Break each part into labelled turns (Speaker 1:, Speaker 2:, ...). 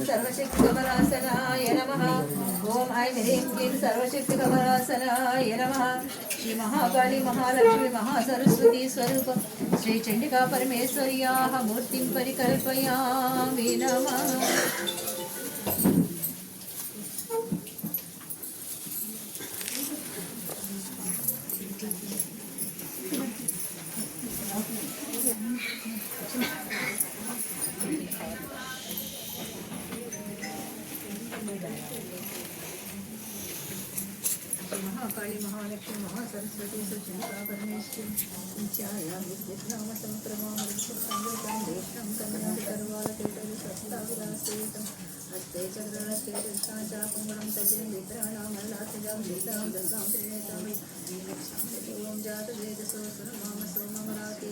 Speaker 1: सर्वशक्तिकमलासनाय नमः। ओम ऐं ह्रीं क्लीं सर्वशक्तिकमलासनाय नमः। श्री महाकाली महालक्ष्मी महासरस्वती स्वरूप श्री चंडिका परमेश्वर्याः मूर्तिं परिकल्पयामि नमः। महाकाली महालक्ष्मी महासरस्वती सुचंडिका परमेश्वरी नित्याया विद्युत्नाम संप्रमाणं देशं कन्याकर्वालकेतु सत्ताविलासेतं हस्ते चक्रहस्ते चापङ्गुणं तज्जं वित्राणामल्लासजां शीतां दुर्गां त्रिनेतां ओम जातवेदसो सुरमामसो ममराति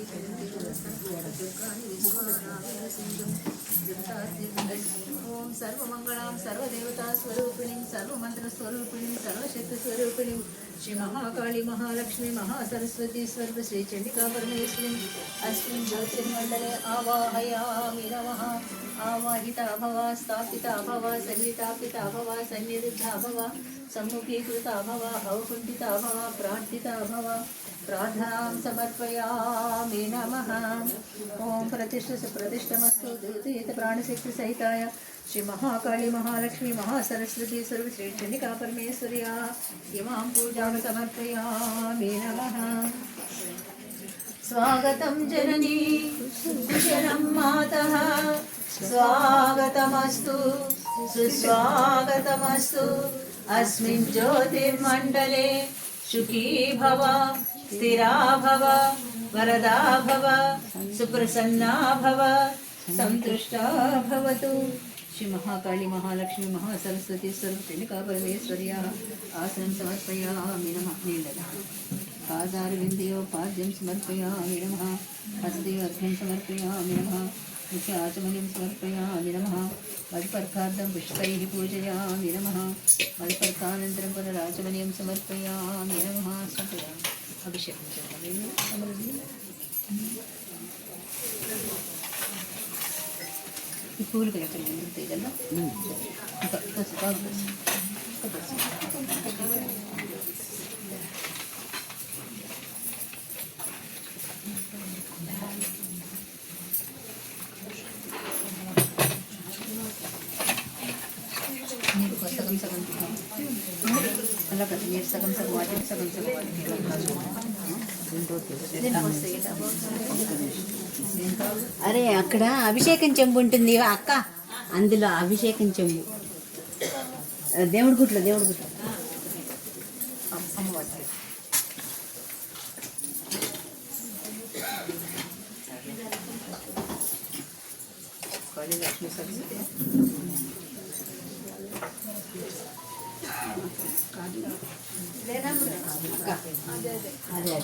Speaker 1: दुर्गानि विश्वानामेव सिन्धुं ओम सर्वमंगलां सर्वदेवता स्वरूपिणीं सर्वमंत्र स्वरूपिणीं सर्वशक्ति स्वरूपिणीं श्री महाकाली महालक्ष्मी महासरस्वती स्वरूप श्री चंडिका परमेश्वरीं अस्मिन् ज्योतिर्मण्डले आवाहयामि नमः। आवाहिता भव स्थापिता भव सन्निधापिता भव सन्निरुद्धा भव सम्मुखीकृता भव अवकुण्ठिता भव प्रार्थिता भव प्रार्थनां समर्पयामि नमः। ओम प्रतिष्ठमस्तु द्वितीयत प्राणशक्ति सहिताय श्री महाकाली महालक्ष्मी महासरस्वती स्वरूप श्री चंडिका परमेश्वर्या इमां पूजां समर्पयामि नमः। स्वागतं जननी कुशलं मातः स्वागतमस्तु सुस्वागतमस्तु अस्मिन् ज्योतिर्मण्डले सुखी भव स्थिरा भव वरदा भव सुप्रसन्ना भव संतुष्टा भवतु। श्री महाकाली महालक्ष्मी महासरस्वती स्वरूप चंडिका परमेश्वर्याः आसनं समर्पयामि नमः। पादारविन्दयोपाद्यं समर्पयामि नमः। हस्ते अर्घ्यं समर्पयामि नमः। मुखे आचमनीं समर्पयामि नमः। मधुपर्कार्धं पुष्पैः पूजयामि नमः। मधुपर्कानन्तरं पुनराचमनीं समर्पयामि नमः। अभिषेकं ఈ పూలు కలెక్టర్ ఉంటాయి కదా నీకు సగం సగం అలా కదా మీరు సగం సగం వాటి సగం సగం
Speaker 2: అరే అక్కడ అభిషేకం చెంబు ఉంటుంది అక్క, అందులో అభిషేకం చెంబు దేవుడి గుట్లో
Speaker 1: లక్ష్మీ సరస్వతి
Speaker 2: అదే